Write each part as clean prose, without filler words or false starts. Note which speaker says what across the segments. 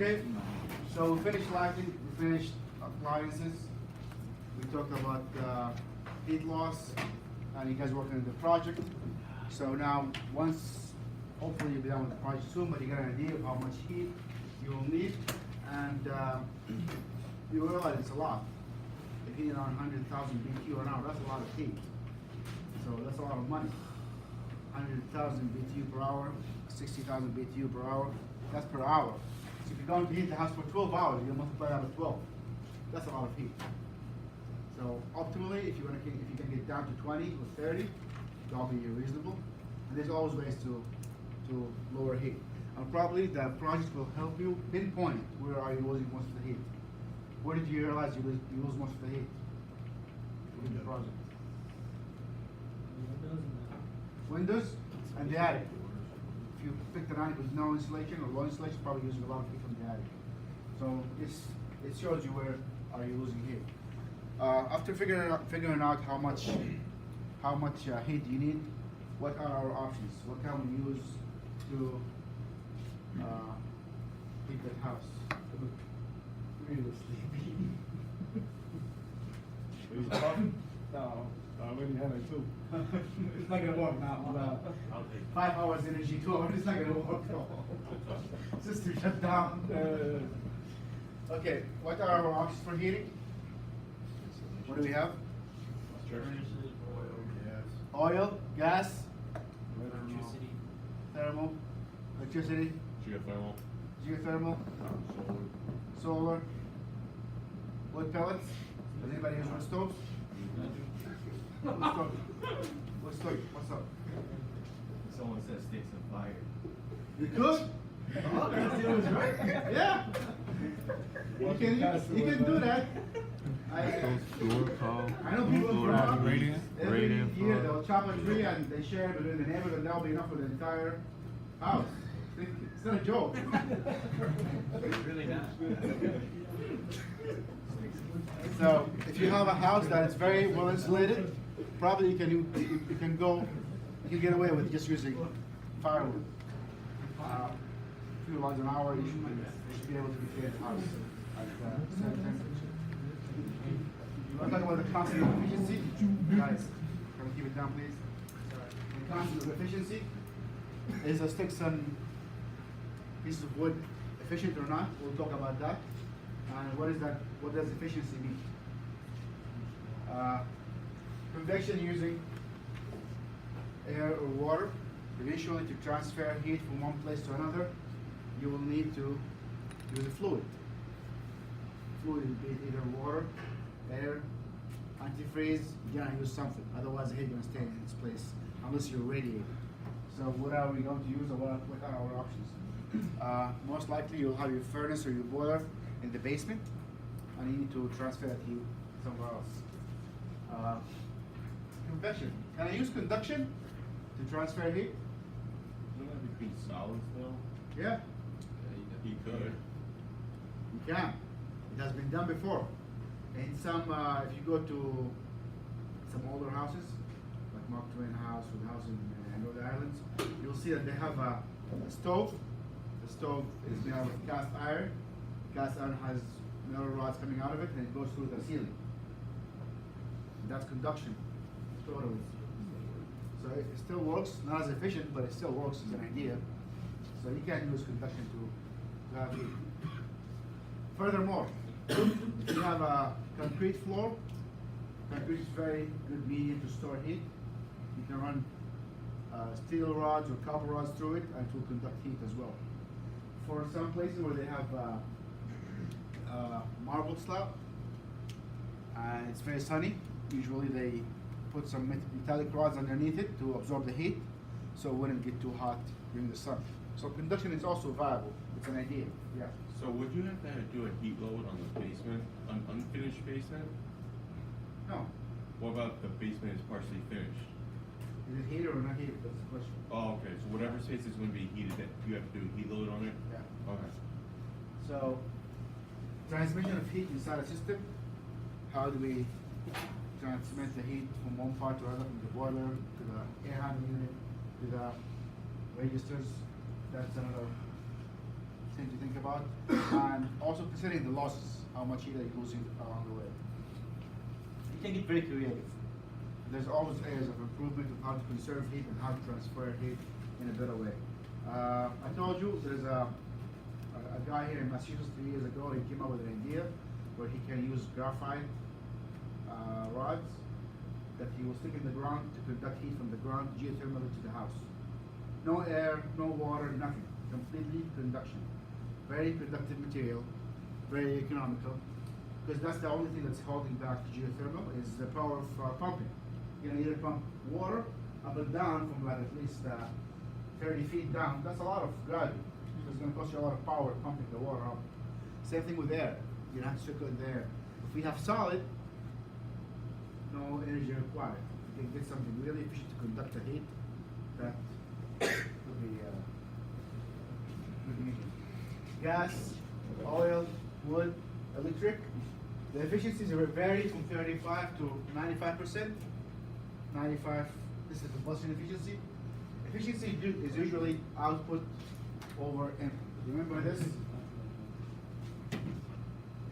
Speaker 1: Okay, so we finished lighting, we finished appliances, we talked about heat loss, and you guys working on the project. So now, once, hopefully you'll be done with the project soon, but you got an idea of how much heat you will need, and you realize it's a lot. If you're on 100,000 BTU an hour, that's a lot of heat. So that's a lot of money. 100,000 BTU per hour, 60,000 BTU per hour, that's per hour. So if you're going to heat the house for 12 hours, you multiply that by 12. That's a lot of heat. So optimally, if you can get down to 20 or 30, that'll be reasonable. And there's always ways to lower heat. And probably the project will help you pinpoint where are you losing most of the heat. Where did you realize you lose most of the heat in the project? Windows and the attic. If you picked an attic with no insulation or low insulation, probably using a lot of heat from the attic. So it shows you where are you losing heat. After figuring out how much heat you need, what are our options? What can we use to heat that house? Really sleepy.
Speaker 2: No, I already had it too.
Speaker 1: It's not gonna work now. 5 hours energy, 2 hours, it's not gonna work at all. System shut down. Okay, what are our options for heating? What do we have? Oil, gas,
Speaker 3: Electricity.
Speaker 1: thermal, electricity, geothermal, solar, wood pellets. Does anybody use wood stoves? Wood stove. Wood stove. What's up?
Speaker 3: Someone says sticks and fire.
Speaker 1: You could? Oh, Castillo was right. Yeah. You can do that. I know people from every year they'll chop a tree and they share it between the neighbors, and that'll be enough for the entire house. It's not a joke.
Speaker 3: It's really not.
Speaker 1: So if you have a house that is very well insulated, probably you can get away with just using firewood. A few logs an hour, you should be able to heat the house at certain temperature. You want to talk about the concept of efficiency? Guys, can we keep it down, please? The concept of efficiency is a stick some pieces of wood efficient or not? We'll talk about that. And what is that? What does efficiency mean? Convection using air or water. Eventually, to transfer heat from one place to another, you will need to use a fluid. Fluid will be either water, air, antifreeze. You gotta use something. Otherwise, the heat is gonna stay in its place unless you radiate. So, what are we going to use, or what are our options? Most likely, you'll have your furnace or your boiler in the basement, and you need to transfer that heat somewhere else. Convection. Can I use conduction to transfer heat?
Speaker 2: Isn't that between solids though?
Speaker 1: Yeah,
Speaker 2: You could.
Speaker 1: you can. It has been done before. In some, if you go to some older houses, like Mark Twain House or the house in Rhode Island, you'll see that they have a stove. The stove is made out of cast iron. Cast iron has metal rods coming out of it, and it goes through the ceiling. That's conduction, totally. So it still works, not as efficient, but it still works as an idea. So you can use conduction to have heat. Furthermore, if you have a concrete floor, concrete is very good medium to store heat. You can run steel rods or copper rods through it, and it will conduct heat as well. For some places where they have marble slab and it's very sunny, usually they put some metallic rods underneath it to absorb the heat, so it wouldn't get too hot during the sun. So conduction is also viable. It's an idea. Yeah.
Speaker 2: So would you have to do a heat load on the basement, unfinished basement?
Speaker 1: No.
Speaker 2: What about the basement is partially finished?
Speaker 1: Is it heated or not heated? That's the question.
Speaker 2: Oh, okay, so whatever space is going to be heated, that you have to do a heat load on it?
Speaker 1: Yeah.
Speaker 2: Okay.
Speaker 1: So, transmission of heat inside a system. How do we transmit the heat from one part to another, from the boiler to the air handling unit to the registers? That's another thing to think about. And also considering the losses, how much heat are you losing along the way. You can get very creative. There's always areas of improvement of how to conserve heat and how to transfer heat in a better way. I told you there's a guy here in Massachusetts 3 years ago. He came up with an idea where he can use graphite rods that he will stick in the ground to conduct heat from the ground geothermally to the house. No air, no water, nothing. Completely conduction. Very productive material, very economical, because that's the only thing that's holding back geothermal is the power of pumping. You know, either pump water up and down from like at least 30 feet down. That's a lot of gravity. So it's going to cost you a lot of power pumping the water up. Same thing with air. You have to circulate the air. If we have solid, no energy required. You can get something really efficient to conduct the heat. That would be medium. Gas, oil, wood, electric. The efficiencies vary from 35 to 95%. 95, this is the combustion efficiency. Efficiency is usually output over input. Remember this?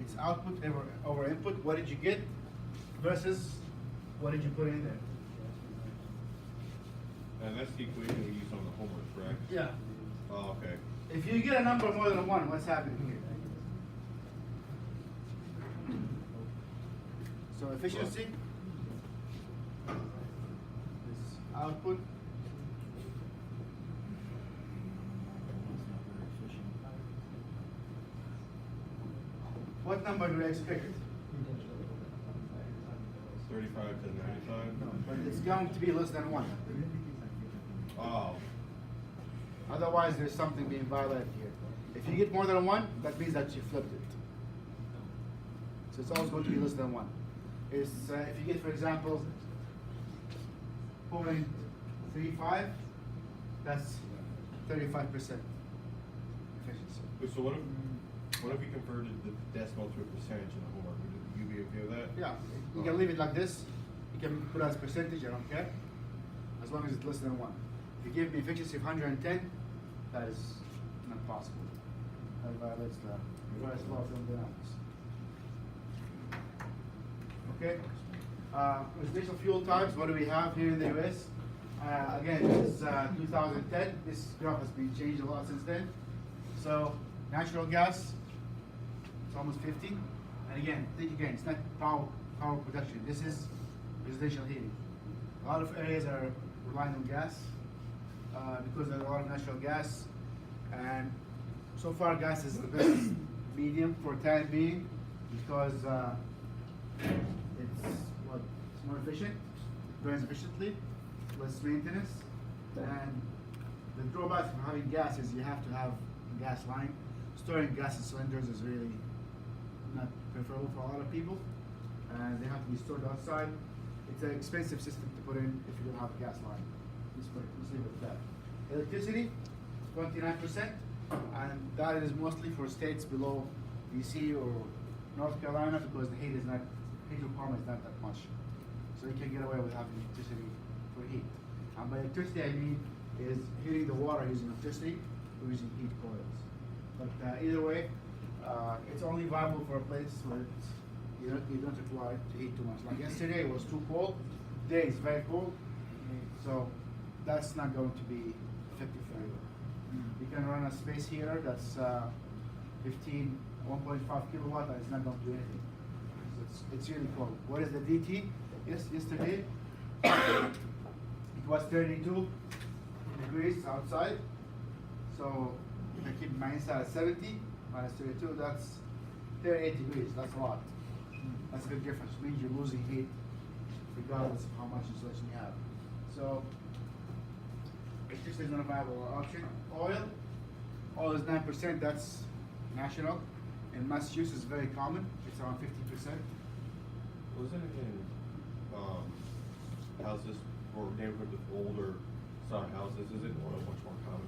Speaker 1: It's output over input. What did you get versus what did you put in there?
Speaker 2: And that's the equation we use on the homework, correct?
Speaker 1: Yeah.
Speaker 2: Oh, okay.
Speaker 1: If you get a number more than 1, what's happening here? So efficiency is output what number do I expect?
Speaker 2: 35 to 95?
Speaker 1: No, but it's going to be less than 1.
Speaker 2: Oh.
Speaker 1: Otherwise, there's something being violated here. If you get more than 1, that means that you flipped it. So it's always going to be less than 1. Is if you get, for example, 0.35, that's 35% efficiency.
Speaker 2: So what if we converted the decimal to a percentage in the homework? Would you be okay with that?
Speaker 1: Yeah, you can leave it like this. You can put it as percentage, I don't care. As long as it's less than 1. If you give me efficiency of 110, that is not possible. That violates the reverse law of thermodynamics. Okay. Residential fuel types, what do we have here in the US? Again, this is 2010. This graph has been changed a lot since then. So, natural gas, it's almost 50. And again, think again, it's not power production. This is residential heating. A lot of areas are relying on gas because there's a lot of natural gas. And so far, gas is the best medium for time being because it's more efficient, burns efficiently, less maintenance, and the drawback from having gas is you have to have a gas line. Storing gas in cylinders is really not preferable for a lot of people, and they have to be stored outside. It's an expensive system to put in if you don't have a gas line. Let's leave it at that. Electricity, 29%, and that is mostly for states below DC or North Carolina because the heat requirement is not that much. So you can get away with having electricity for heat. And by electricity I mean is heating the water using electricity or using heat coils. But either way, it's only viable for a place where you don't require to heat too much. Like yesterday it was too cold, today it's very cold, so that's not going to be effective for you. You can run a space heater that's 1.5 kilowatt, and it's not going to do anything. It's really cold. What is the DT? Yes, yesterday it was 32 degrees outside. So if I keep my inside at 70 minus 32, that's 38 degrees. That's a lot. That's a big difference. It means you're losing heat regardless of how much insulation you have. So electricity is not a viable option. Oil is 9%. That's national. In Massachusetts, it's very common. It's around 50%.
Speaker 2: Wasn't it in houses or neighborhoods with older style houses? Is it oil much more common?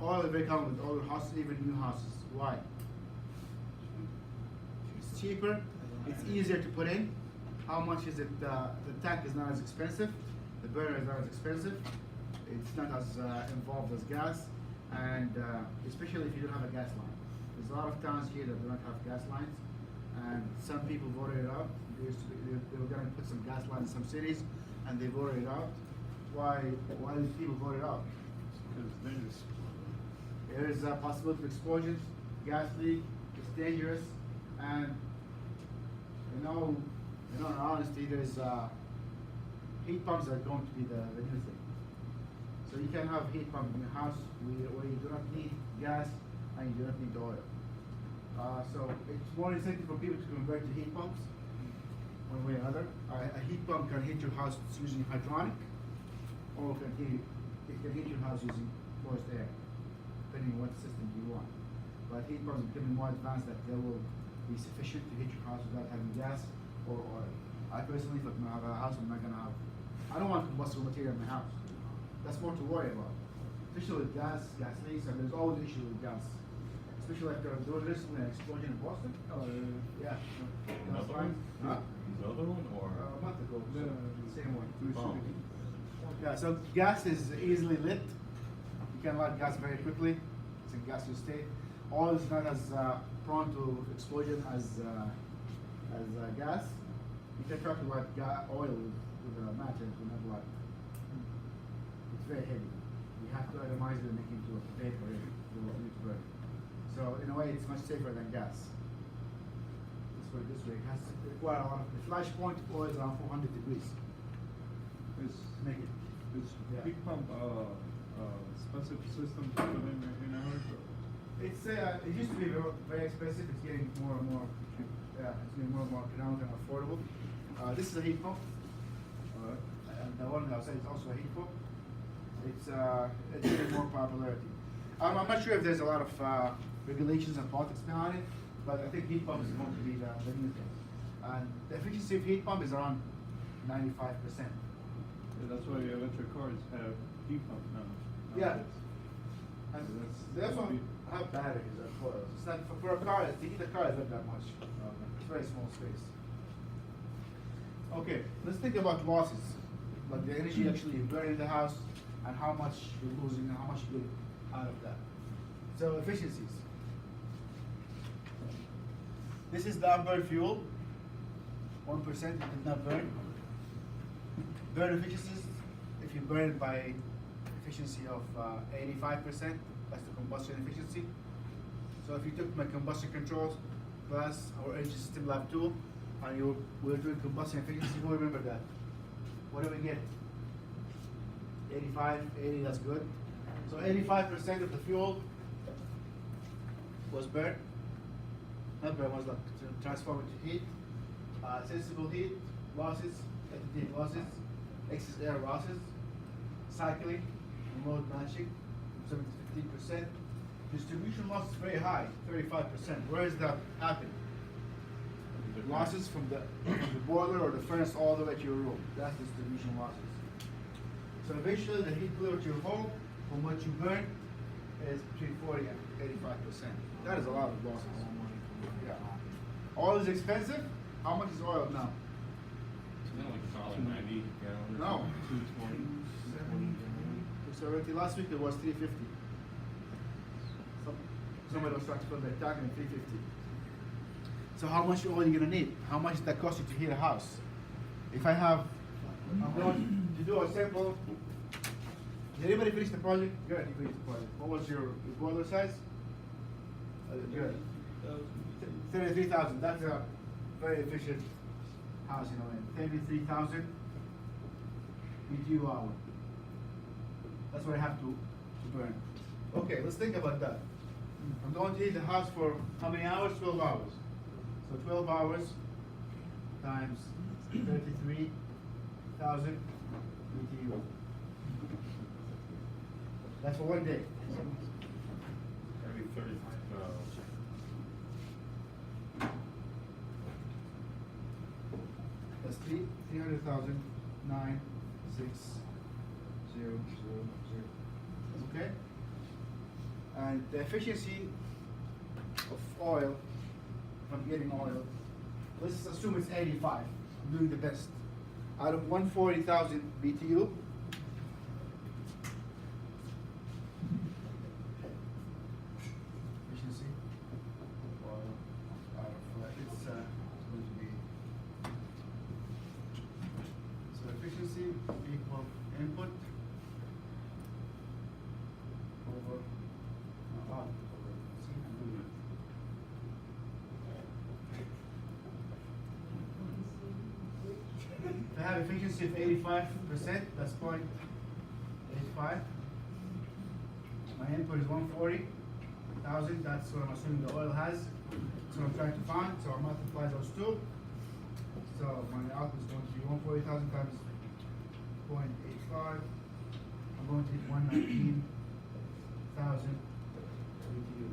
Speaker 1: Oil is very common with older houses, even new houses. Why? It's cheaper. It's easier to put in. How much is it? The tank is not as expensive. The burner is not as expensive. It's not as involved as gas. and especially if you don't have a gas line. There's a lot of towns here that do not have gas lines, and some people voted it out. They were gonna put some gas lines in some cities, and they voted it out. Why did people vote it out?
Speaker 4: Because it's dangerous.
Speaker 1: There is a possibility of explosions, gas leak, it's dangerous, and in all honesty, there's heat pumps are going to be the new thing. So you can have heat pump in your house where you do not need gas and you do not need oil. So it's more incentive for people to convert to heat pumps, one way or another. A heat pump can heat your house using hydronic, or it can heat your house using forced air, depending on what system you want. But heat pumps are becoming more advanced that they will be sufficient to heat your house without having gas or oil. I personally, if I'm gonna have a house, I don't want combustible material in my house. That's more to worry about. Especially with gas leaks, and there's always an issue with gas. Especially like there was recently an explosion in Boston.
Speaker 4: Oh,
Speaker 1: Yeah.
Speaker 2: Another one? Another one, or?
Speaker 1: A month ago,
Speaker 4: Yeah.
Speaker 1: same one.
Speaker 2: Oh.
Speaker 1: Yeah, so gas is easily lit. You can light gas very quickly. It's a gaseous state. Oil is not as prone to explosion as gas. You can try to light oil with a match and it will not light. It's very heavy. You have to atomize it and make it into a vapor for you to burn. So in a way, it's much safer than gas. This way, it has to require a lot of. The flash point oil is around 400 degrees.
Speaker 4: It's
Speaker 1: Make it. Yeah.
Speaker 4: heat pump expensive system to put in a house.
Speaker 1: It's it used to be very expensive. It's getting more and more. It's getting more and more economic and affordable. This is a heat pump. And the one outside is also a heat pump. It's getting more popularity. I'm not sure if there's a lot of regulations and politics behind it, but I think heat pump is going to be the new thing. And the efficiency of heat pump is around 95%.
Speaker 4: Yeah, that's why electric cars have heat pump now.
Speaker 1: Yeah.
Speaker 4: nowadays.
Speaker 1: And
Speaker 4: So
Speaker 1: they also have batteries and coils. It's not for a car. To heat a car is not that much. It's very small space. Okay, let's think about losses, like the energy actually you burn in the house, and how much you're losing, and how much you get out of that. So efficiencies. This is the unburned fuel. 1% did not burn. Burn efficiencies. If you burn it by efficiency of 85%, that's the combustion efficiency. So if you took my combustion controls class or energy system lab 2, and we're doing combustion efficiency, who remember that? What do we get? 85, 80, that's good. So 85% of the fuel was burned. Not burned, was like transformed into heat. Sensible heat, losses, FTT losses, excess air losses, cycling, remote matching, 15%. Distribution loss is very high, 35%. Where is that happening? Losses from the boiler or the furnace all the way to your room. That's distribution losses. So eventually the heat delivered to your home from what you burn is between 40 and 85%. That is a lot of losses. Yeah. Oil is expensive. How much is oil now?
Speaker 3: Isn't it like $1.90 gallon?
Speaker 1: No.
Speaker 3: 220.
Speaker 1: 270. Last week it was 350. Somebody was trying to put their tank in 350. So how much oil are you gonna need? How much does that cost you to heat a house? If I'm going to do a sample. Did anybody finish the project? Good, you finished the project. What was your boiler size? Good. 33,000. That's a very efficient house, 33,000 BTU hour. That's what I have to burn. Okay, let's think about that. I'm going to heat the house for how many hours? 12 hours. So 12 hours times 33,000 BTU. That's for one day.
Speaker 2: Every 30.
Speaker 1: That's 300,000, 9,6,000. Okay? And the efficiency of oil, if I'm getting oil, let's assume it's 85. I'm doing the best. Out of 140,000 BTU, have efficiency of 85%, that's 0.85. My input is 140,000, that's what I'm assuming the oil has. That's what I'm trying to find, so I multiply those two. So my output is going to be 140,000 times 0.85. I'm going to get 119,000 BTU.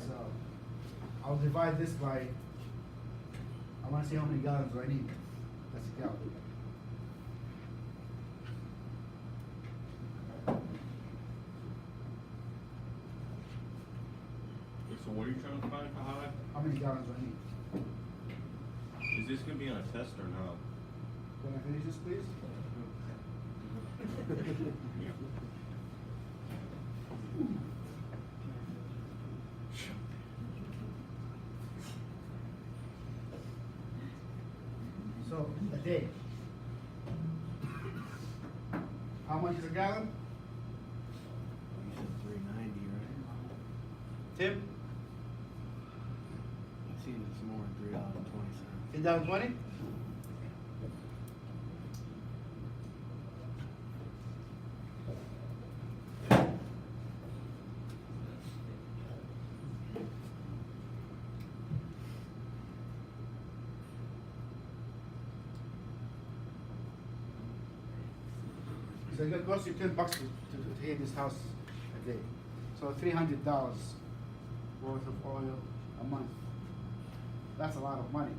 Speaker 1: So I'll divide this by, I want to see how many gallons do I need. That's the calculator.
Speaker 3: So what are you trying to find for high?
Speaker 1: How many gallons do I need?
Speaker 3: Is this gonna be on a test or no?
Speaker 1: Can I finish this, please? So, a day. How much is a gallon?
Speaker 5: You said 390, right?
Speaker 1: Tim?
Speaker 5: I've seen it's more than $3.20.
Speaker 1: $3.20? So it's gonna cost you $10 to heat this house a day. So $300 worth of oil a month. That's a lot of money.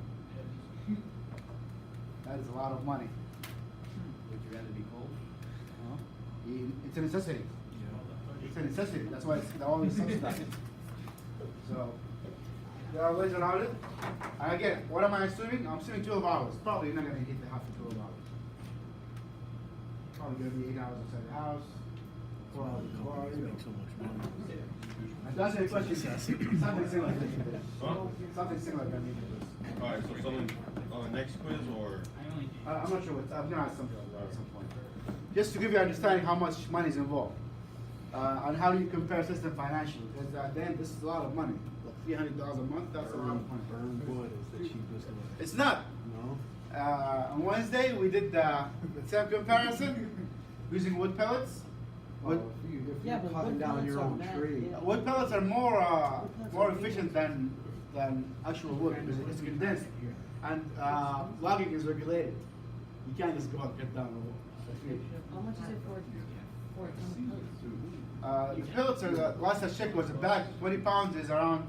Speaker 1: That is a lot of money.
Speaker 5: Would you rather be cold?
Speaker 1: It's a necessity. It's a necessity. That's why they're always subsidized. So there are ways around it. And again, what am I assuming? I'm assuming 12 hours. Probably not gonna heat the house for 12 hours. Probably gonna be 8 hours inside the house. 4 hours in the car, you know.
Speaker 5: Make so much money.
Speaker 1: And to answer your question, something similar to this.
Speaker 3: Huh?
Speaker 1: Something similar to this.
Speaker 3: Alright, so something on the next quiz or?
Speaker 1: I'm not sure I'm gonna ask something like that at some point. Just to give you an understanding how much money is involved. And how do you compare system financially? Because at the end, this is a lot of money. Like $300 a month, that's a lot of money.
Speaker 5: Burned wood is the cheapest one.
Speaker 1: It's not.
Speaker 5: No?
Speaker 1: On Wednesday, we did the same comparison using wood pellets. Wood,
Speaker 5: If
Speaker 6: Yeah,
Speaker 5: you're
Speaker 6: but
Speaker 5: cutting
Speaker 6: wood
Speaker 5: down
Speaker 6: pellets
Speaker 5: your
Speaker 6: are
Speaker 5: own
Speaker 6: bad,
Speaker 5: tree.
Speaker 6: yeah.
Speaker 1: wood pellets are more efficient than actual wood because it's condensed. And logging is regulated. You can't just go and cut down the tree.
Speaker 6: How much is it for a ton of pellets?
Speaker 1: The pellets are, the last I checked was a bag, 20 pounds is around,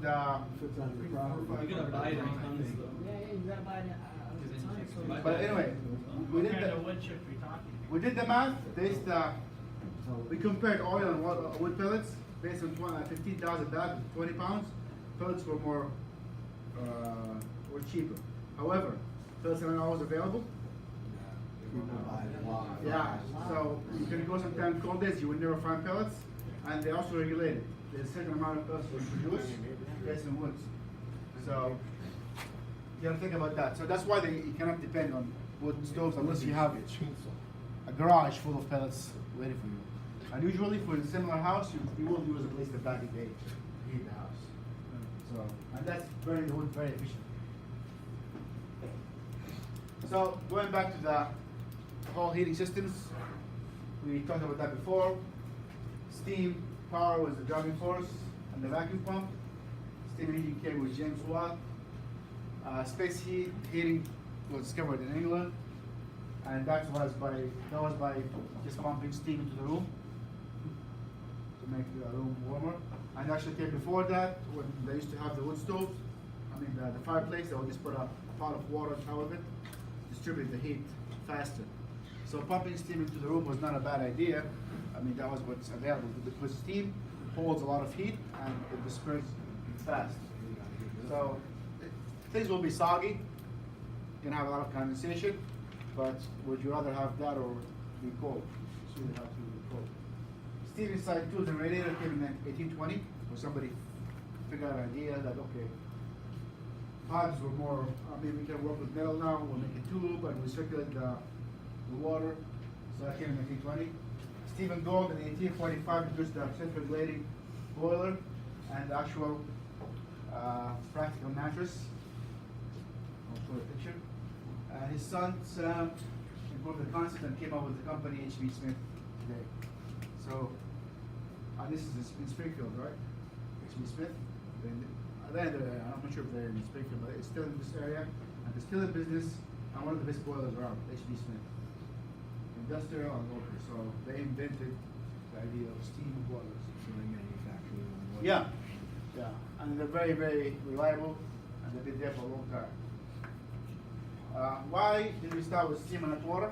Speaker 5: Fits on your property.
Speaker 7: You're gonna buy it in tons though.
Speaker 6: Yeah, you gotta buy it a ton, so.
Speaker 1: but anyway, we did the,
Speaker 7: wood chip we talking?
Speaker 1: we did the math based, we compared oil and wood pellets based on 15,000 bags, 20 pounds. Pellets were were cheaper. However, pellets are not always available.
Speaker 5: People buy a lot.
Speaker 1: Yeah, so you can go sometimes cold days, you would never find pellets, and they're also regulated. There's a certain amount of pellets we produce based on woods. So you gotta think about that. So that's why you cannot depend on wood stoves unless you have a garage full of pellets ready for you. And usually for a similar house, you will use at least a bag a day to heat the house. So, and that's burning the wood very efficient. So going back to the whole heating systems, we talked about that before. Steam power was the driving force, and the vacuum pump. Steam heating came with James Watt. Space heating was discovered in England, and that was by just pumping steam into the room to make the room warmer. And actually came before that when they used to have the wood stove. I mean the fireplace. They would just put a pot of water on top of it, distribute the heat faster. So pumping steam into the room was not a bad idea. I mean, that was what's available because steam holds a lot of heat and it disperses fast. So things will be soggy. You're gonna have a lot of condensation, but would you rather have that or be cold? So you have to be cold. Steam inside tools and radiator came in 1820, where somebody figured out an idea that okay, pipes were more. I mean, we can work with metal now. We'll make a tube and we circulate the water. So that came in 1820. Stephen Gould in 1845 introduced the self-regulating boiler and the actual practical mattress. I'll show a picture. His son, Sam, improved the concept and came up with the company HB Smith today. So, this is in Springfield, right? HB Smith. I'm not sure if they're in Springfield, but it's still in this area, and they're still in business, and one of the best boilers around, HB Smith. Industrial and local, so they invented the idea of steam boilers.
Speaker 5: So they manufacture them.
Speaker 1: Yeah, yeah, and they're very, very reliable, and they've been there for a long time. Why did we start with steam and not water?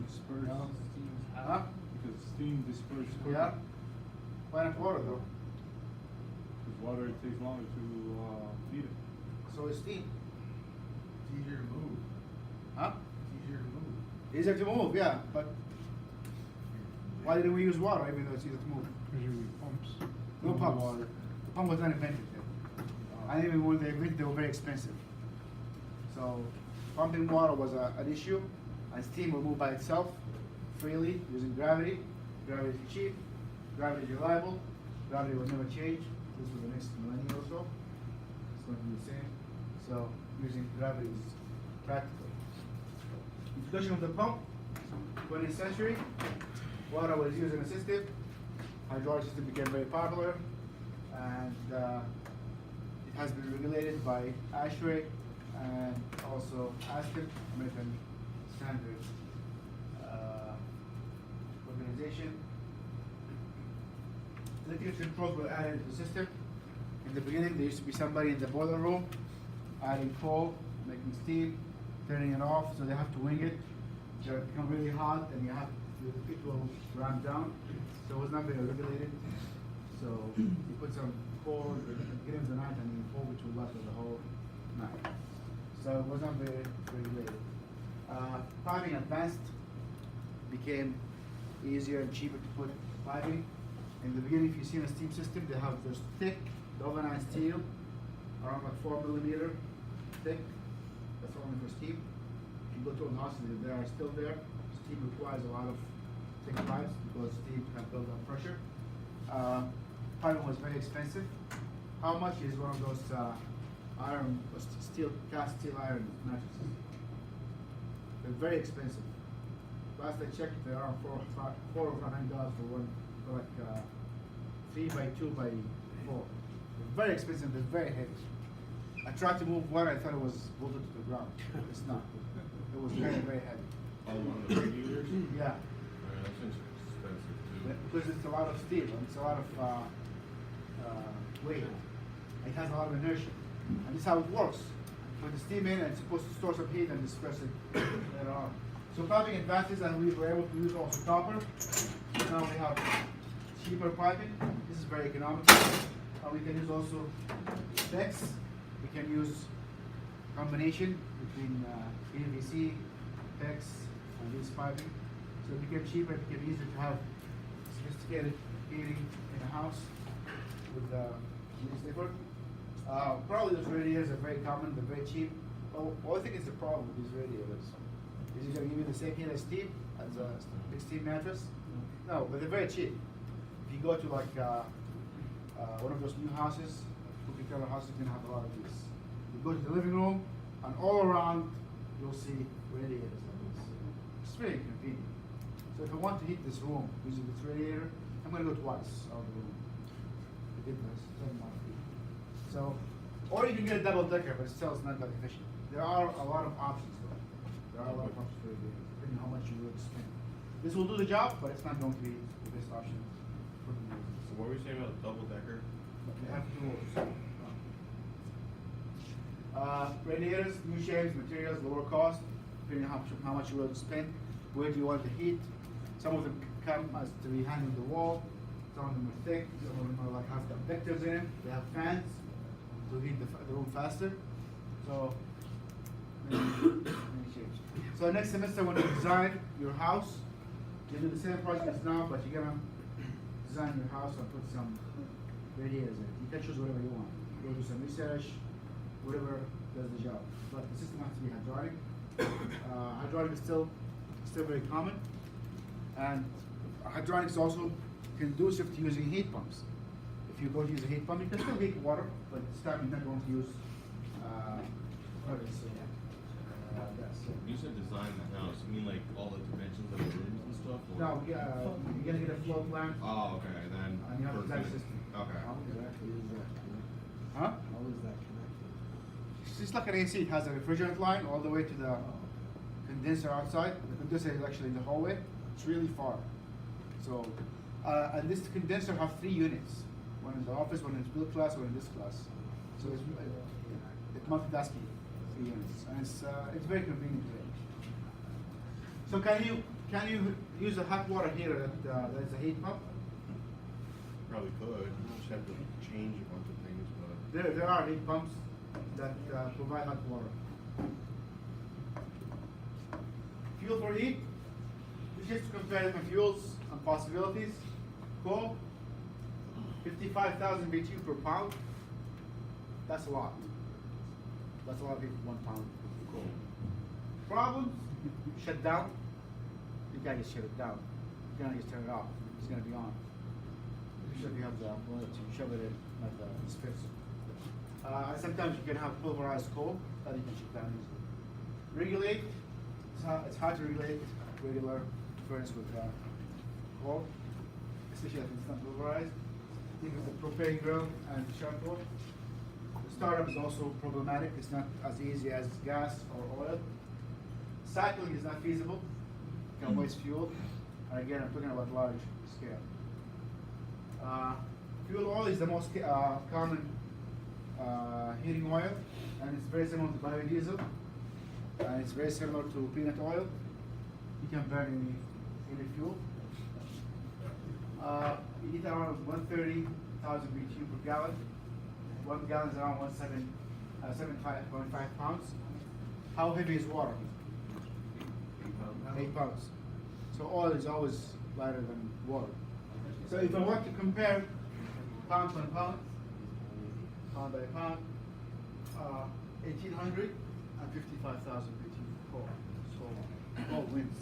Speaker 4: Disperse.
Speaker 1: No. Huh?
Speaker 4: Because steam disperses quicker.
Speaker 1: Yeah. Why not water though?
Speaker 4: Because water, it takes longer to heat it.
Speaker 1: So is steam.
Speaker 2: It's easier to move.
Speaker 1: Huh?
Speaker 2: It's easier to move.
Speaker 1: Easier to move, yeah, but why didn't we use water even though it's easier to move?
Speaker 4: Usually pumps.
Speaker 1: No pumps. The pump was not invented yet. And even when they invented, they were very expensive. So pumping water was an issue, and steam will move by itself freely using gravity. Gravity is cheap, gravity is reliable, gravity will never change. This for the next millennia or so. It's going to be the same. So using gravity is practical. Introduction of the pump, 20th century. Water was used in a system. Hydraulic system became very popular, and it has been regulated by ASHRAE and also ASTM, American Standard Organization. Electric controls were added to the system. In the beginning, there used to be somebody in the boiler room adding coal, making steam, turning it off, so they have to wing it. So it become really hot, and it will ramp down. So it was not very regulated. So you put some coal in the beginning of the night, and then coal which will last for the whole night. So it was not very regulated. Piping advanced became easier and cheaper to put piping. In the beginning, if you see in a steam system, they have this thick galvanized steel, around like 4 millimeter thick. That's only for steam. If you go to a hospital, they are still there. Steam requires a lot of thick pipes because steam can build up pressure. Piping was very expensive. How much is one of those cast steel iron mattresses? They're very expensive. Last I checked, they're around $400 or $500 for one, for like 3 by 2 by 4. They're very expensive. They're very heavy. I tried to move one. I thought it was bolted to the ground. It's not. It was very, very heavy.
Speaker 3: All one of the radiators?
Speaker 1: Yeah.
Speaker 3: That's expensive too.
Speaker 1: Because it's a lot of steel, and it's a lot of weight. It has a lot of inertia. And this is how it works. Put the steam in, and it's supposed to store some heat and disperse it later on. So piping advances, and we were able to use also copper. Now we have cheaper piping. This is very economical. We can use also PEX. We can use combination between PVC, PEX, and this piping. So it became cheaper, it became easier to have sophisticated heating in a house with heat stiffer. Probably those radiators are very common, they're very cheap. What I think is the problem with these radiators is it going to give you the same heat as steam, as a big steam mattress? No, but they're very cheap. If you go to like one of those new houses, cookie cutter houses, you're going to have a lot of these. You go to the living room, and all around you'll see radiators like this. It's very convenient. So if I want to heat this room using this radiator, I'm going to go twice out of the room. Ridiculous, 7 feet. So, or you can get a double decker, but still it's not that efficient. There are a lot of options though. There are a lot of options for radiators, depending on how much you will spend. This will do the job, but it's not going to be the best option for the user.
Speaker 3: So what were you saying about double decker?
Speaker 1: They have two rows. Radiators, new shapes, materials, lower cost, depending on how much you will spend. Where do you want the heat? Some of them come as to be hanging on the wall. Some of them are thick. Some of them are like have convectors in them. They have fans to heat the room faster. So many shapes. So next semester when you design your house, you do the same project as now, but you're gonna design your house and put some radiators in it. You can choose whatever you want. Go do some research, whatever does the job. But the system has to be hydraulic. Hydraulic is still very common, and hydraulic is also conducive to using heat pumps. if you go to use a heat pump, you can still heat water, but this time you're not going to use, gas.
Speaker 3: You said design the house, you mean like all the dimensions of the rooms and stuff? or-
Speaker 1: No, you're gonna get a floor plan,
Speaker 3: Oh, okay, then.
Speaker 1: and you have a
Speaker 3: first
Speaker 1: design
Speaker 3: thing-
Speaker 1: system.
Speaker 3: Okay.
Speaker 5: How exactly is that connected?
Speaker 1: Huh?
Speaker 5: How is that connected?
Speaker 1: It's just like an AC, it has a refrigerant line all the way to the condenser outside. The condenser is actually in the hallway, it's really far. So, and this condenser has 3 units, one in the office, one in build class, one in this class. So it's multitasking, 3 units, and it's very convenient. So can you use the hot water here that there's a heat pump?
Speaker 2: Probably could, you just have to change a bunch of things, but.
Speaker 1: There are heat pumps that provide hot water. Fuel for heat, just to compare different fuels and possibilities. Coal, 55,000 BTU per pound. That's a lot. That's a lot of heat for 1 pound of coal. Problems, shut down. You can't just shut it down. You can't just turn it off. It's gonna be on. Usually you have the ability to shove it in like the spits. Sometimes you can have pulverized coal that you can shut down easily. Regulate, it's hard to regulate regular furnace with coal, especially if it's not pulverized. Think of the propane grill and charcoal. The startup is also problematic. It's not as easy as gas or oil. Cycling is not feasible. You can waste fuel. And again, I'm talking about large scale. Fuel oil is the most common heating oil, and it's very similar to biodiesel, and it's very similar to peanut oil. You can burn any fuel. You eat around 130,000 BTU per gallon. 1 gallon is around 75.5 pounds. How heavy is water? 8 pounds. So oil is always lighter than water. So if I want to compare pound by pound, pound by pound, 1,800 and 55,000 BTU coal. So coal wins.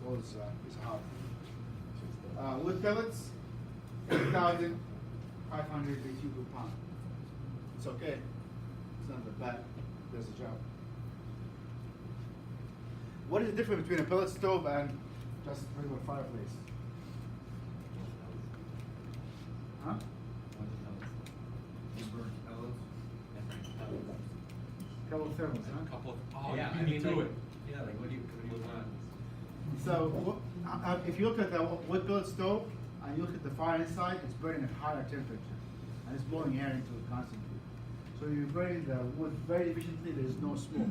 Speaker 1: Coal is hard. Wood pellets, 8,500 BTU per pound. It's okay. It's not that bad. It does the job. What is the difference between a pellet stove and just regular fireplace? Huh? Couple of thermals, huh?
Speaker 7: Oh, yeah, I mean, like, yeah, like, what do you want?
Speaker 1: So, if you look at the wood pellet stove and you look at the fire inside, it's burning at higher temperature and it's blowing air into it constantly. So you're burning the wood very efficiently. There's no smoke.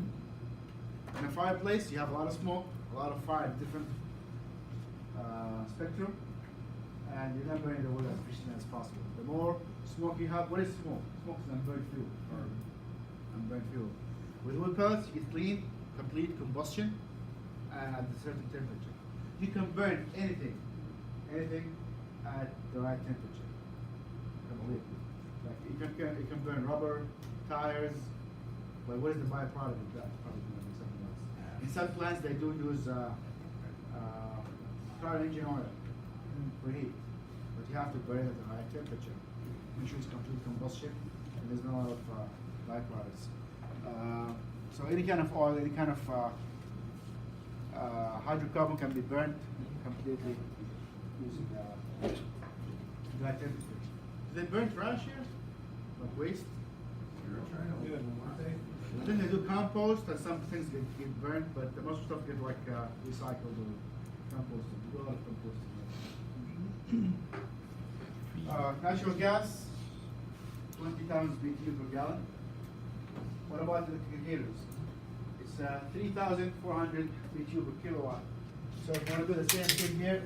Speaker 1: In a fireplace, you have a lot of smoke, a lot of fire, different spectrum, and you're not burning the wood as efficiently as possible. The more smoke you have, what is smoke? Smoke is unburned fuel. Unburned fuel. With wood pellets, you get clean, complete combustion, and at a certain temperature. You can burn anything at the right temperature, completely. Like you can burn rubber, tires, but what is the byproduct of that? Probably going to be something else. In some plants, they do use car engine oil for heat, but you have to burn it at a high temperature. Make sure it's complete combustion, and there's no lot of byproducts. So any kind of oil, any kind of hydrocarbon can be burned completely using dry temperature. Do they burn trash here? Like waste? Then they do compost, and some things get burned, but the most stuff get like recycled or composted. We do a lot of composting. Natural gas, 20,000 BTU per gallon. What about the heaters? It's 3,400 BTU per kilowatt. So if you want to do the same thing here,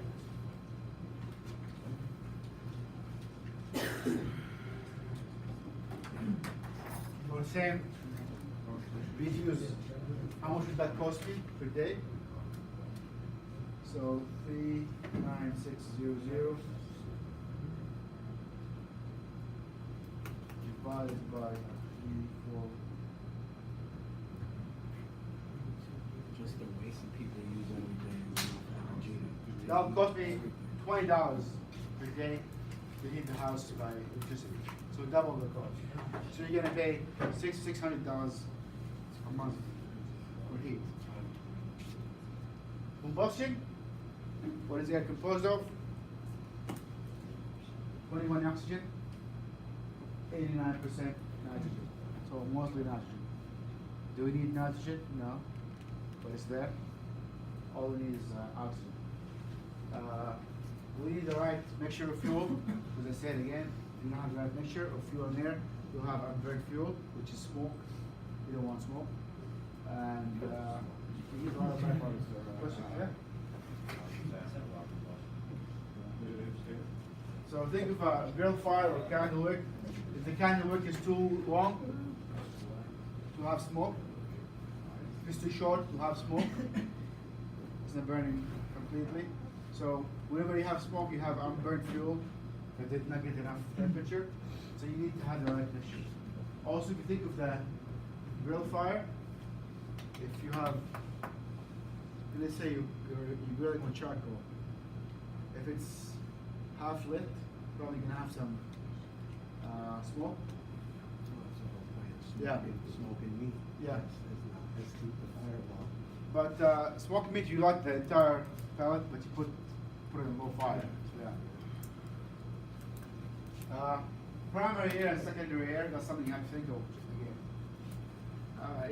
Speaker 1: for the same BTUs, how much would that cost me per day? So 39600 divided by 3, 4.
Speaker 5: Just the waste that people use every day is enough energy to.
Speaker 1: That'll cost me $20 per day to heat the house by electricity. So double the cost. So you're gonna pay $600 a month for heat. Combustion, what is it composed of? 21 oxygen, 89% nitrogen. So mostly nitrogen. Do we need nitrogen? No, but it's there. All we need is oxygen. We need the right mixture of fuel. As I said again, if you don't have the right mixture of fuel in there, you'll have unburned fuel, which is smoke. You don't want smoke. And we need a lot of byproducts. Question? Yeah? So think of a grill fire or candle wick. If the candle wick is too long to have smoke, if it's too short to have smoke, it's not burning completely. So whenever you have smoke, you have unburned fuel that did not get enough temperature. So you need to have the right mixture. Also, if you think of the grill fire, if you have, let's say you're grilling with charcoal, if it's half lit, probably gonna have some smoke. Yeah.
Speaker 5: Smoking meat.
Speaker 1: Yeah.
Speaker 5: Let's keep the fireball.
Speaker 1: But smoked meat, you light the entire pellet, but you put it in low fire. So yeah. Primary air and secondary air, that's something you have to think of just again.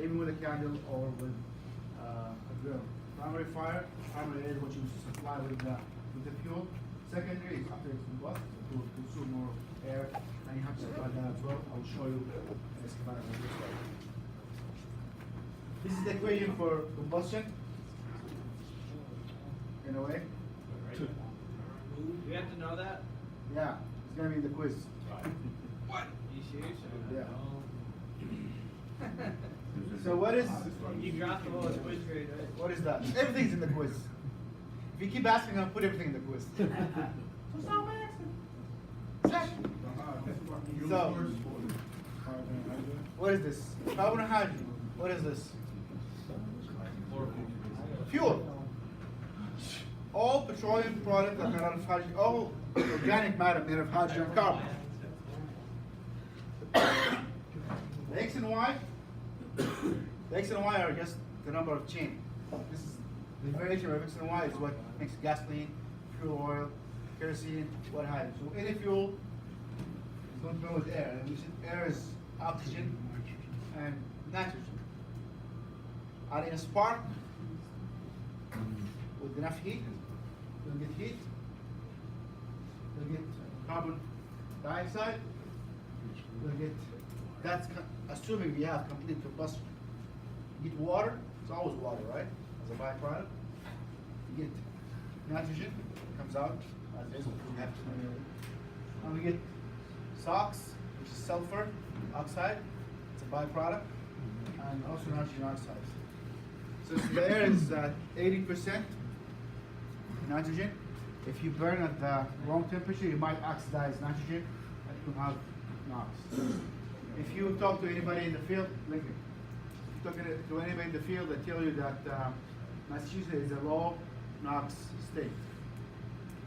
Speaker 1: Even with a candle or with a grill. Primary fire, primary air is what you supply with the fuel. Secondary is after it's combusted to consume more air, and you have to supply that as well. I'll show you in this schematic on this way. This is the equation for combustion, in a way.
Speaker 5: Do you have to know that?
Speaker 1: Yeah, it's gonna be in the quiz.
Speaker 5: What? You serious?
Speaker 1: Yeah. So what is?
Speaker 5: You dropped the whole quiz grade, right?
Speaker 1: What is that? Everything's in the quiz. If you keep asking, I'll put everything in the quiz. So stop asking. Exactly. So, what is this? Carbon and hydrogen. What is this? Fuel. All petroleum products are made out of hydrogen. All organic matter made of hydrogen and carbon. The X and Y. The X and Y are just the number of chain. This is the variation of X and Y is what makes gasoline, fuel oil, kerosene, what have you. So any fuel is going to burn with air, and we said air is oxygen and nitrogen. Adding a spark with enough heat, you'll get heat, you'll get carbon dioxide, you'll get, that's assuming we have complete combustion. You get water, it's always water, right? As a byproduct. You get nitrogen, comes out as is, we have to. And we get SOx, which is sulfur oxide, it's a byproduct, and also nitrogen oxide. So the air is 80% nitrogen. If you burn at the wrong temperature, you might oxidize nitrogen and you have NOx. If you talk to anybody in the field, Lincoln, if you talk to anybody in the field, they tell you that Massachusetts is a low NOx state,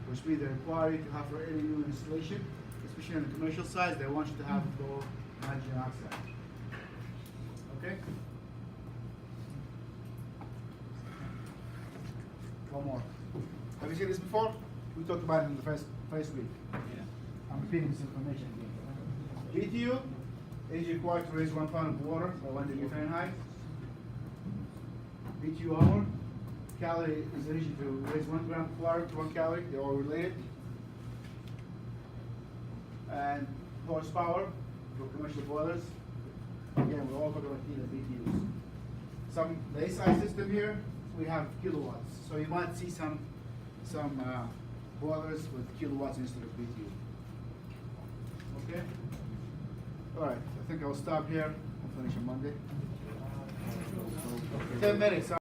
Speaker 1: which means they require you to have for any new installation, especially on the commercial side, they want you to have low nitrogen oxide. Okay? One more. Have you seen this before? We talked about it in the first week.
Speaker 5: Yeah.
Speaker 1: I'm repeating this information again. BTU is required to raise 1 pound of water by 1 degree Fahrenheit. BTU hour, calorie is energy to raise 1 gram of water to 1 calorie, they're all related. And horsepower for commercial boilers. Again, we're all talking about heat and BTUs. The SI system here, we have kilowatts. So you might see some boilers with kilowatts instead of BTU. Okay? Alright, I think I'll stop here. I'll finish on Monday. 10 minutes.